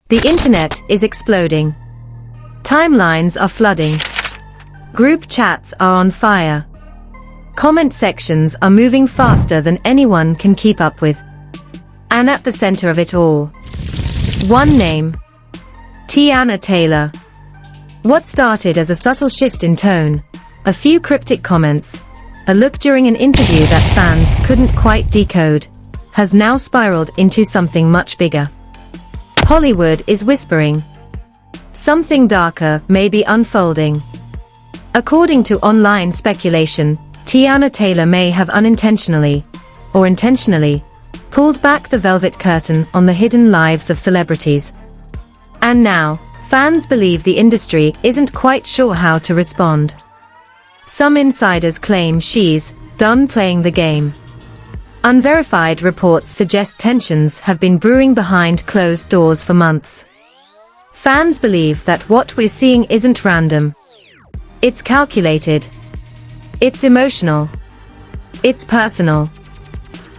The internet is exploding. Timelines are flooding. Group chats are on fire. Comment sections are moving faster than anyone can keep up with. And at the center of it all, one name: Teyana Taylor. What started as a subtle shift in tone, a few cryptic comments, a look during an interview that fans couldn't quite decode, has now spiraled into something much bigger. Hollywood is whispering. Something darker may be unfolding. According to online speculation, Teyana Taylor may have unintentionally, or intentionally, pulled back the velvet curtain on the hidden lives of celebrities. And now, fans believe the industry isn't quite sure how to respond. Some insiders claim she's done playing the game. Unverified reports suggest tensions have been brewing behind closed doors for months. Fans believe that what we're seeing isn't random. It's calculated. It's emotional. It's personal.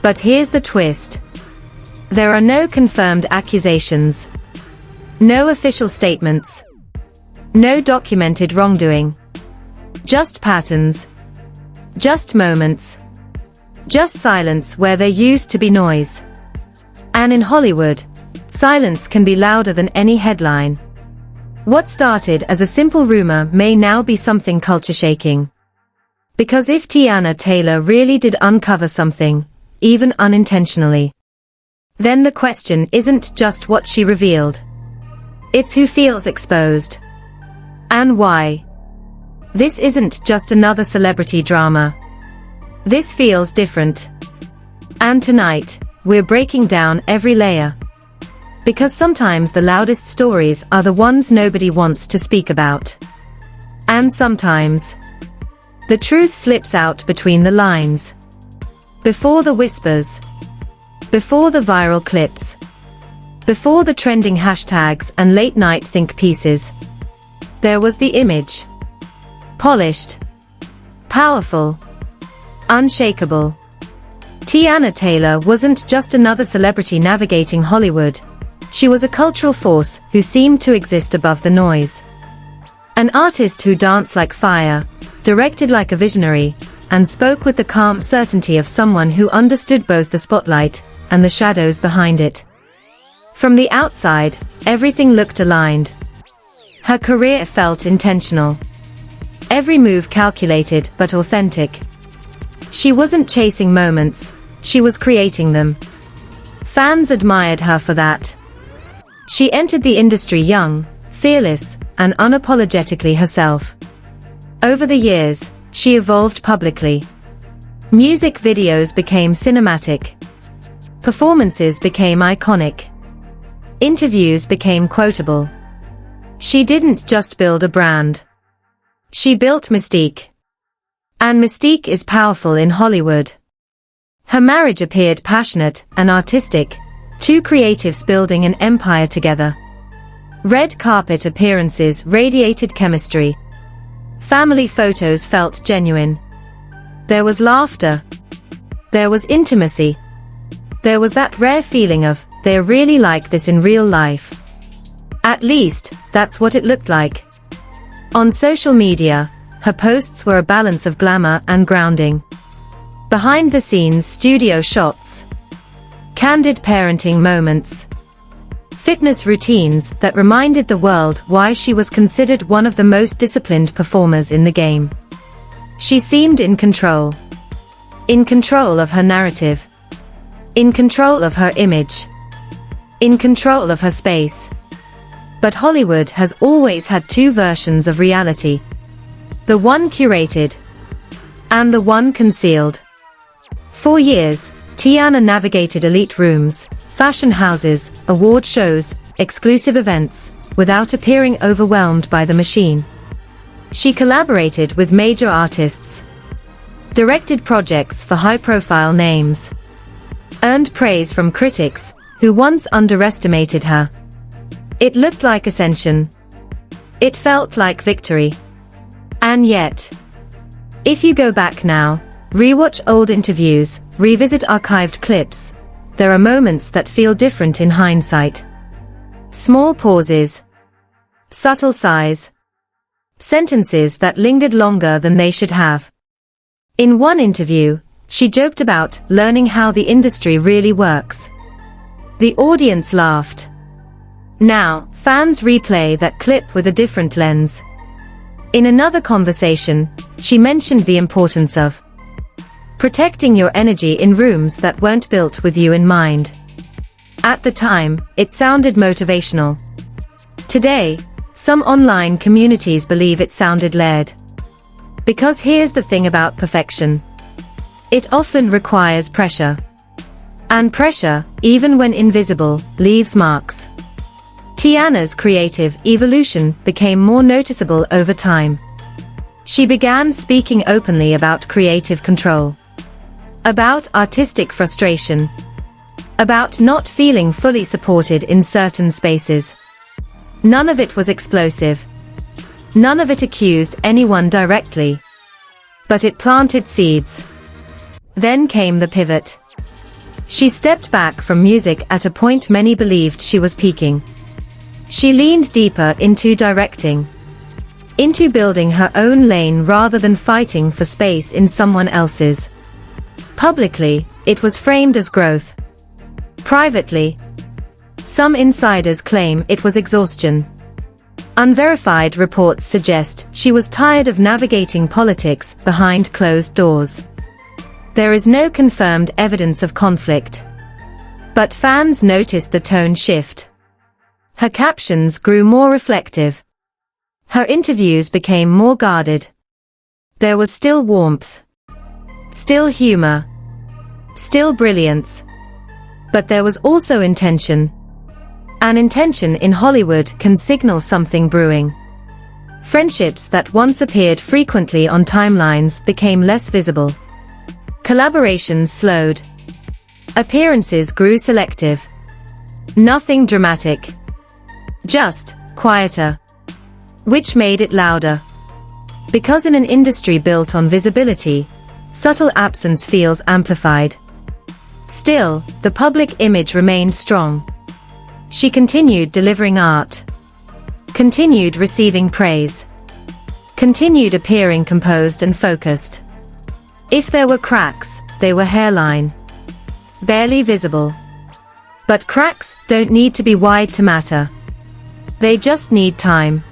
But here's the twist. There are no confirmed accusations. No official statements. No documented wrongdoing. Just patterns. Just moments. Just silence where there used to be noise. And in Hollywood, silence can be louder than any headline. What started as a simple rumor may now be something culture-shaking. Because if Teyana Taylor really did uncover something, even unintentionally, then the question isn't just what she revealed. It's who feels exposed. And why. This isn't just another celebrity drama. This feels different. And tonight, we're breaking down every layer. Because sometimes the loudest stories are the ones nobody wants to speak about. And sometimes, the truth slips out between the lines. Before the whispers. Before the viral clips. Before the trending hashtags and late-night think pieces. There was the image. Polished. Powerful. Unshakable. Teyana Taylor wasn't just another celebrity navigating Hollywood. She was a cultural force who seemed to exist above the noise. An artist who danced like fire, directed like a visionary, and spoke with the calm certainty of someone who understood both the spotlight and the shadows behind it. From the outside, everything looked aligned. Her career felt intentional. Every move calculated but authentic. She wasn't chasing moments, she was creating them. Fans admired her for that. She entered the industry young, fearless, and unapologetically herself. Over the years, she evolved publicly. Music videos became cinematic. Performances became iconic. Interviews became quotable. She didn't just build a brand. She built mystique. And mystique is powerful in Hollywood. Her marriage appeared passionate and artistic, two creatives building an empire together. Red carpet appearances radiated chemistry. Family photos felt genuine. There was laughter. There was intimacy. There was that rare feeling of, they're really like this in real life. At least, that's what it looked like. On social media, her posts were a balance of glamour and grounding. Behind-the-scenes studio shots. Candid parenting moments. Fitness routines that reminded the world why she was considered one of the most disciplined performers in the game. She seemed in control. In control of her narrative. In control of her image. In control of her space. But Hollywood has always had two versions of reality. The one curated. And the one concealed. For years, Teyana navigated elite rooms, fashion houses, award shows, exclusive events, without appearing overwhelmed by the machine. She collaborated with major artists. Directed projects for high-profile names. Earned praise from critics, who once underestimated her. It looked like ascension. It felt like victory. And yet, if you go back now, rewatch old interviews, revisit archived clips, there are moments that feel different in hindsight. Small pauses. Subtle sighs. Sentences that lingered longer than they should have. In one interview, she joked about learning how the industry really works. The audience laughed. Now, fans replay that clip with a different lens. In another conversation, she mentioned the importance of protecting your energy in rooms that weren't built with you in mind. At the time, it sounded motivational. Today, some online communities believe it sounded layered. Because here's the thing about perfection. It often requires pressure. And pressure, even when invisible, leaves marks. Teyana's creative evolution became more noticeable over time. She began speaking openly about creative control. About artistic frustration. About not feeling fully supported in certain spaces. None of it was explosive. None of it accused anyone directly. But it planted seeds. Then came the pivot. She stepped back from music at a point many believed she was peaking. She leaned deeper into directing. Into building her own lane rather than fighting for space in someone else's. Publicly, it was framed as growth. Privately, some insiders claim it was exhaustion. Unverified reports suggest she was tired of navigating politics behind closed doors. There is no confirmed evidence of conflict. But fans noticed the tone shift. Her captions grew more reflective. Her interviews became more guarded. There was still warmth. Still humor. Still brilliance. But there was also intention. An intention in Hollywood can signal something brewing. Friendships that once appeared frequently on timelines became less visible. Collaborations slowed. Appearances grew selective. Nothing dramatic. Just quieter. Which made it louder. Because in an industry built on visibility, subtle absence feels amplified. Still, the public image remained strong. She continued delivering art. Continued receiving praise. Continued appearing composed and focused. If there were cracks, they were hairline. Barely visible. But cracks don't need to be wide to matter. They just need time.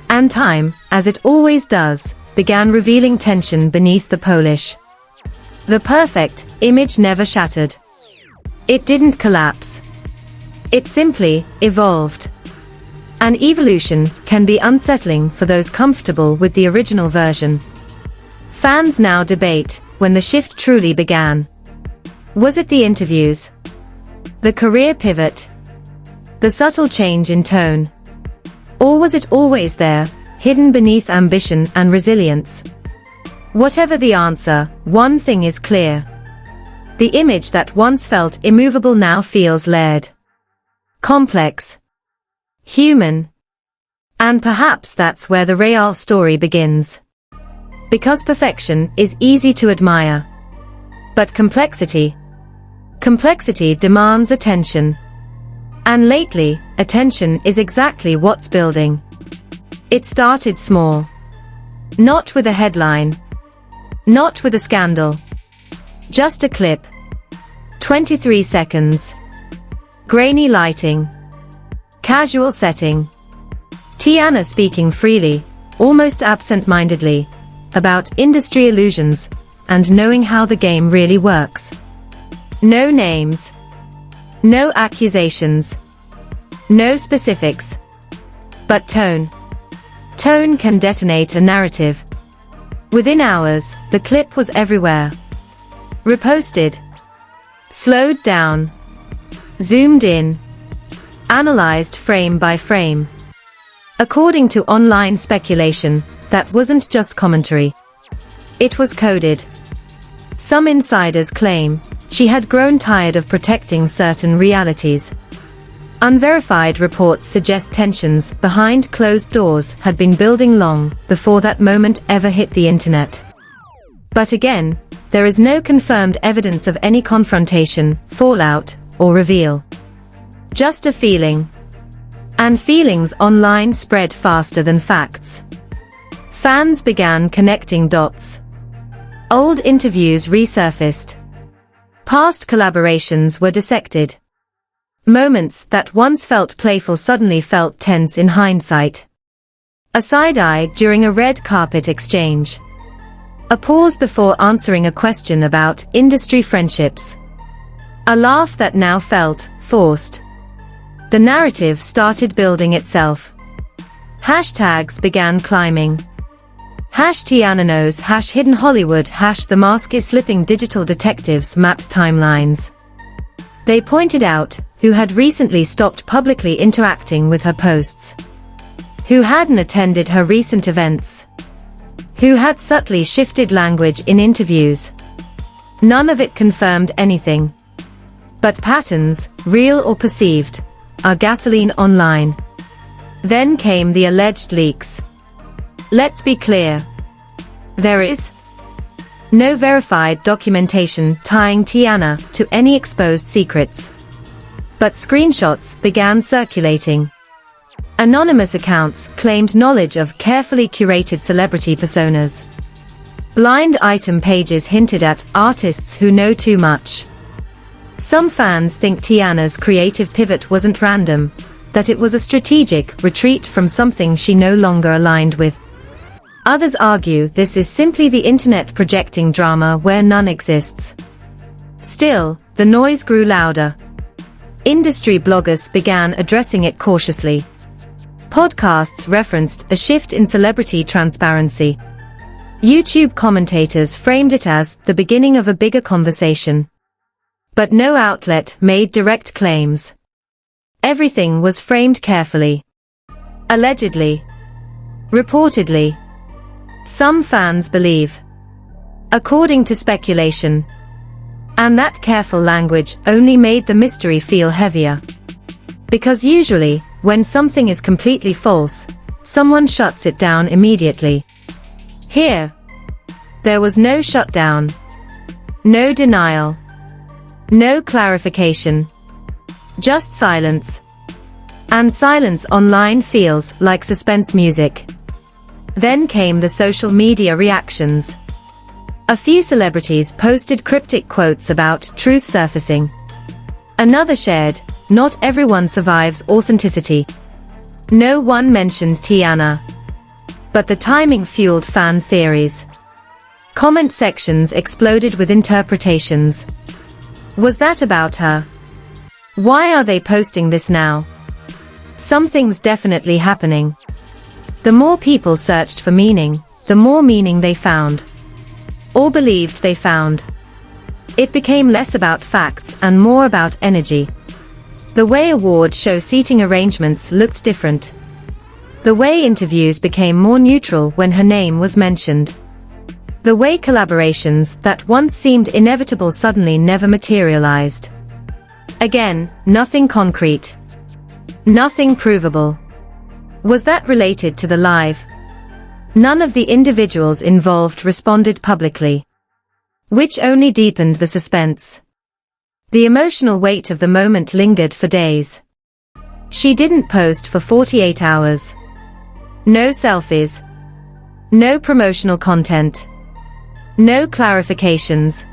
And time, as it always does, began revealing tension beneath the polish. The perfect image never shattered. It didn't collapse. It simply evolved. An evolution can be unsettling for those comfortable with the original version. Fans now debate when the shift truly began. Was it the interviews? The career pivot? The subtle change in tone? Or was it always there, hidden beneath ambition and resilience? Whatever the answer, one thing is clear. The image that once felt immovable now feels layered. Complex. Human. And perhaps that's where the real story begins. Because perfection is easy to admire. But complexity demands attention. And lately, attention is exactly what's building. It started small. Not with a headline. Not with a scandal. Just a clip. 23 seconds. Grainy lighting. Casual setting. Teyana speaking freely, almost absent-mindedly, about industry illusions, and knowing how the game really works. No names. No accusations. No specifics. But tone. Tone can detonate a narrative. Within hours, the clip was everywhere. Reposted. Slowed down. Zoomed in. Analyzed frame by frame. According to online speculation, that wasn't just commentary. It was coded. Some insiders claim she had grown tired of protecting certain realities. Unverified reports suggest tensions behind closed doors had been building long before that moment ever hit the internet. But again, there is no confirmed evidence of any confrontation, fallout, or reveal. Just a feeling. And feelings online spread faster than facts. Fans began connecting dots. Old interviews resurfaced. Past collaborations were dissected. Moments that once felt playful suddenly felt tense in hindsight. A side-eye during a red carpet exchange. A pause before answering a question about industry friendships. A laugh that now felt forced. The narrative started building itself. Hashtags began climbing. Teyana knows, hidden Hollywood, the mask is slipping. Digital detectives mapped timelines. They pointed out who had recently stopped publicly interacting with her posts. Who hadn't attended her recent events. Who had subtly shifted language in interviews. None of it confirmed anything. But patterns, real or perceived, are gasoline online. Then came the alleged leaks. Let's be clear. There is no verified documentation tying Teyana to any exposed secrets. But screenshots began circulating. Anonymous accounts claimed knowledge of carefully curated celebrity personas. Blind item pages hinted at artists who know too much. Some fans think Teyana's creative pivot wasn't random, that it was a strategic retreat from something she no longer aligned with. Others argue this is simply the internet projecting drama where none exists. Still, the noise grew louder. Industry bloggers began addressing it cautiously. Podcasts referenced a shift in celebrity transparency. YouTube commentators framed it as the beginning of a bigger conversation. But no outlet made direct claims. Everything was framed carefully. Allegedly. Reportedly. Some fans believe. According to speculation. And that careful language only made the mystery feel heavier. Because usually, when something is completely false, someone shuts it down immediately. Here, there was no shutdown. No denial. No clarification. Just silence. And silence online feels like suspense music. Then came the social media reactions. A few celebrities posted cryptic quotes about truth surfacing. Another shared, "Not everyone survives authenticity." No one mentioned Teyana. But the timing fueled fan theories. Comment sections exploded with interpretations. Was that about her? Why are they posting this now? Something's definitely happening. The more people searched for meaning, the more meaning they found. Or believed they found. It became less about facts and more about energy. The way award show seating arrangements looked different. The way interviews became more neutral when her name was mentioned. The way collaborations that once seemed inevitable suddenly never materialized. Again, nothing concrete. Nothing provable. Was that related to the live? None of the individuals involved responded publicly. Which only deepened the suspense. The emotional weight of the moment lingered for days. She didn't post for 48 hours. No selfies. No promotional content. No clarifications.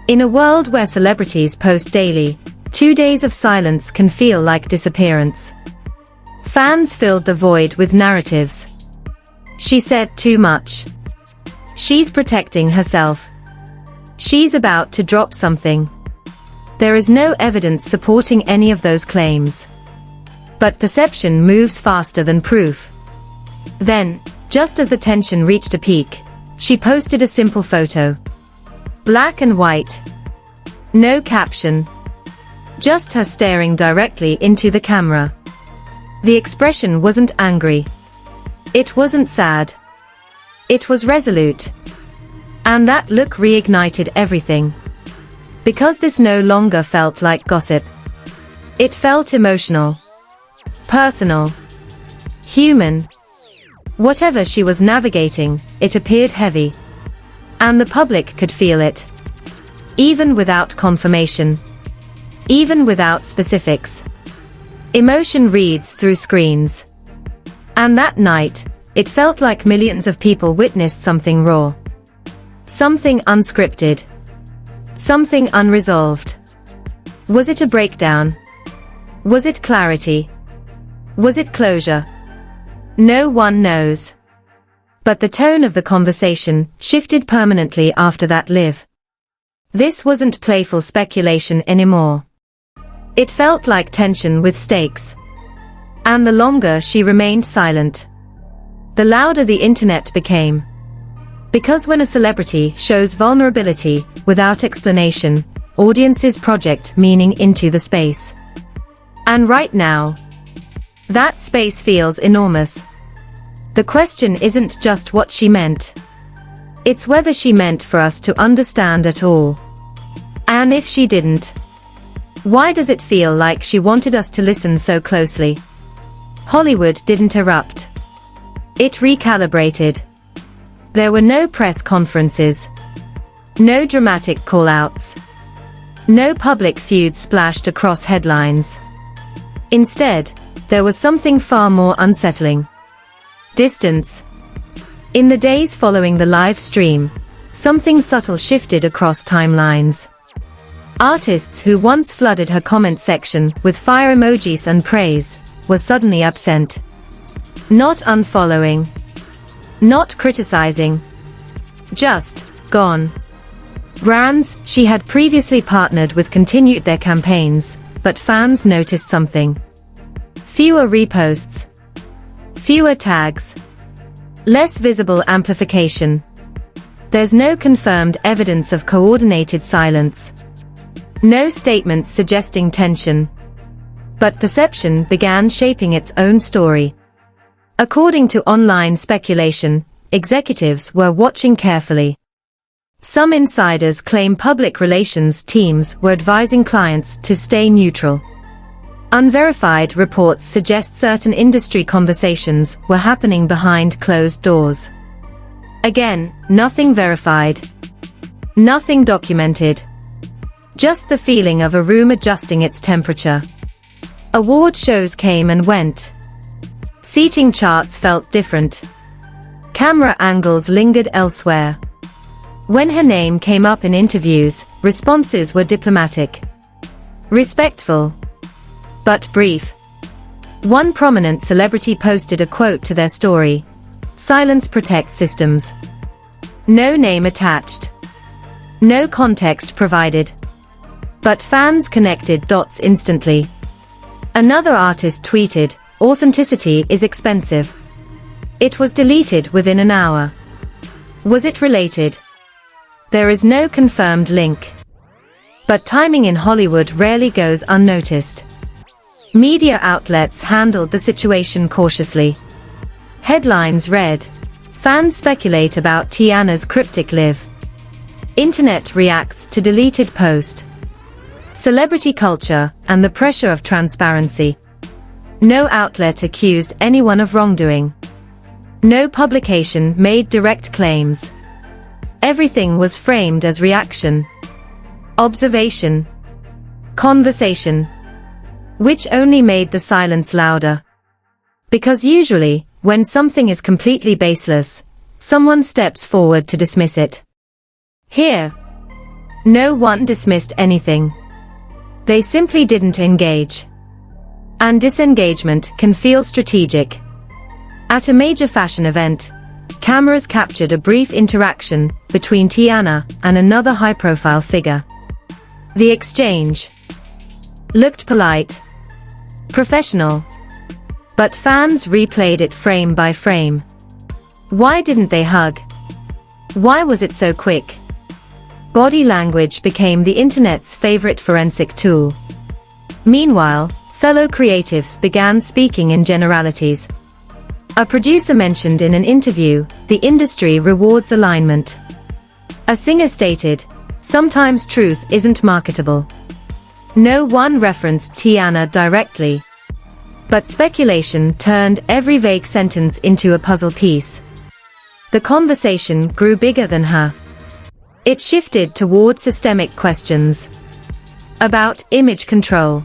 In a world where celebrities post daily, 2 days of silence can feel like disappearance. Fans filled the void with narratives. She said too much. She's protecting herself. She's about to drop something. There is no evidence supporting any of those claims. But perception moves faster than proof. Then, just as the tension reached a peak, she posted a simple photo. Black and white. No caption. Just her staring directly into the camera. The expression wasn't angry. It wasn't sad. It was resolute. And that look reignited everything. Because this no longer felt like gossip. It felt emotional. Personal. Human. Whatever she was navigating, it appeared heavy. And the public could feel it. Even without confirmation. Even without specifics. Emotion reads through screens. And that night, it felt like millions of people witnessed something raw. Something unscripted. Something unresolved. Was it a breakdown? Was it clarity? Was it closure? No one knows. But the tone of the conversation shifted permanently after that live. This wasn't playful speculation anymore. It felt like tension with stakes. And the longer she remained silent, the louder the internet became. Because when a celebrity shows vulnerability without explanation, audiences project meaning into the space. And right now, that space feels enormous. The question isn't just what she meant. It's whether she meant for us to understand at all. And if she didn't, why does it feel like she wanted us to listen so closely? Hollywood didn't erupt. It recalibrated. There were no press conferences. No dramatic call-outs. No public feuds splashed across headlines. Instead, there was something far more unsettling. Distance. In the days following the live stream, something subtle shifted across timelines. Artists who once flooded her comment section with fire emojis and praise were suddenly absent. Not unfollowing. Not criticizing. Just gone. Brands she had previously partnered with continued their campaigns, but fans noticed something. Fewer reposts. Fewer tags. Less visible amplification. There's no confirmed evidence of coordinated silence. No statements suggesting tension. But perception began shaping its own story. According to online speculation, executives were watching carefully. Some insiders claim public relations teams were advising clients to stay neutral. Unverified reports suggest certain industry conversations were happening behind closed doors. Again, nothing verified. Nothing documented. Just the feeling of a room adjusting its temperature. Award shows came and went. Seating charts felt different. Camera angles lingered elsewhere. When her name came up in interviews, responses were diplomatic. Respectful. But brief. One prominent celebrity posted a quote to their story. "Silence protects systems." No name attached. No context provided. But fans connected dots instantly. Another artist tweeted, "Authenticity is expensive." It was deleted within an hour. Was it related? There is no confirmed link. But timing in Hollywood rarely goes unnoticed. Media outlets handled the situation cautiously. Headlines read, "Fans speculate about Teyana's cryptic live." Internet reacts to deleted post. Celebrity culture and the pressure of transparency. No outlet accused anyone of wrongdoing. No publication made direct claims. Everything was framed as reaction, observation, conversation, which only made the silence louder. Because usually, when something is completely baseless, someone steps forward to dismiss it. Here, no one dismissed anything. They simply didn't engage. And disengagement can feel strategic. At a major fashion event, cameras captured a brief interaction between Teyana and another high-profile figure. The exchange looked polite, professional, but fans replayed it frame by frame. Why didn't they hug? Why was it so quick? Body language became the internet's favorite forensic tool. Meanwhile, fellow creatives began speaking in generalities. A producer mentioned in an interview, "The industry rewards alignment." A singer stated, "Sometimes truth isn't marketable." No one referenced Teyana directly. But speculation turned every vague sentence into a puzzle piece. The conversation grew bigger than her. It shifted toward systemic questions. About image control.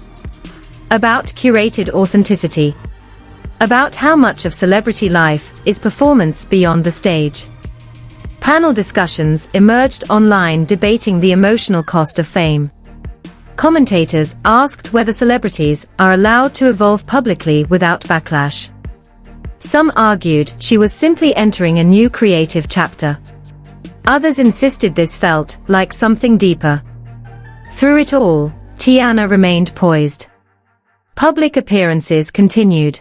About curated authenticity. About how much of celebrity life is performance beyond the stage. Panel discussions emerged online debating the emotional cost of fame. Commentators asked whether celebrities are allowed to evolve publicly without backlash. Some argued she was simply entering a new creative chapter. Others insisted this felt like something deeper. Through it all, Teyana remained poised. Public appearances continued.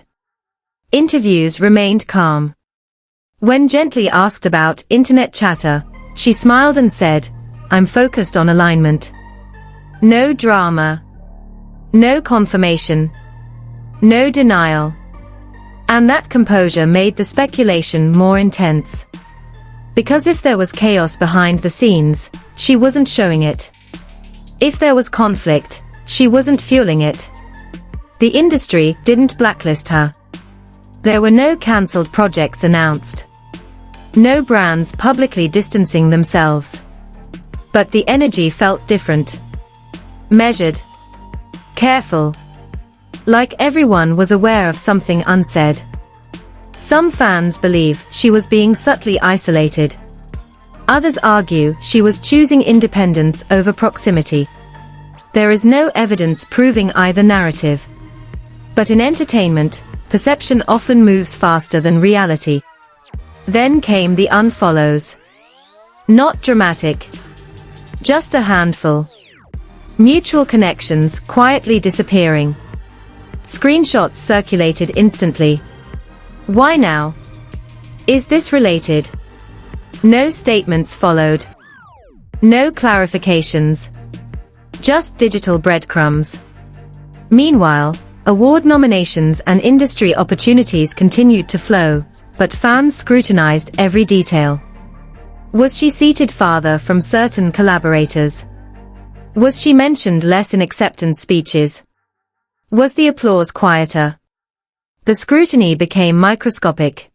Interviews remained calm. When gently asked about internet chatter, she smiled and said, "I'm focused on alignment. No drama. No confirmation. No denial." And that composure made the speculation more intense. Because if there was chaos behind the scenes, she wasn't showing it. If there was conflict, she wasn't fueling it. The industry didn't blacklist her. There were no cancelled projects announced. No brands publicly distancing themselves. But the energy felt different. Measured. Careful. Like everyone was aware of something unsaid. Some fans believe she was being subtly isolated. Others argue she was choosing independence over proximity. There is no evidence proving either narrative. But in entertainment, perception often moves faster than reality. Then came the unfollows. Not dramatic. Just a handful. Mutual connections quietly disappearing. Screenshots circulated instantly. Why now? Is this related? No statements followed. No clarifications. Just digital breadcrumbs. Meanwhile, award nominations and industry opportunities continued to flow, but fans scrutinized every detail. Was she seated farther from certain collaborators? Was she mentioned less in acceptance speeches? Was the applause quieter? The scrutiny became microscopic.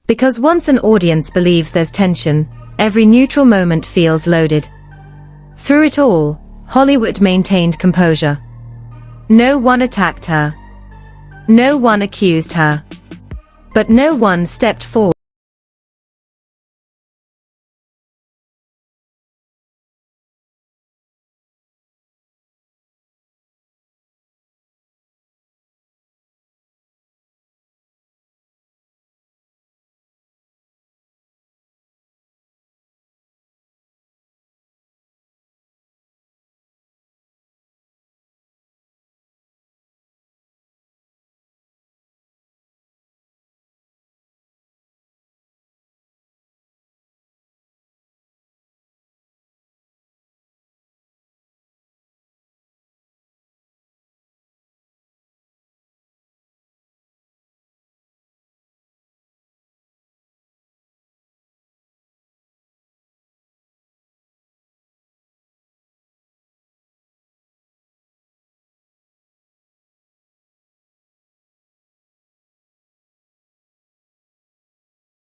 Because once an audience believes there's tension, every neutral moment feels loaded. Through it all, Hollywood maintained composure. No one attacked her. No one accused her. But no one stepped forward.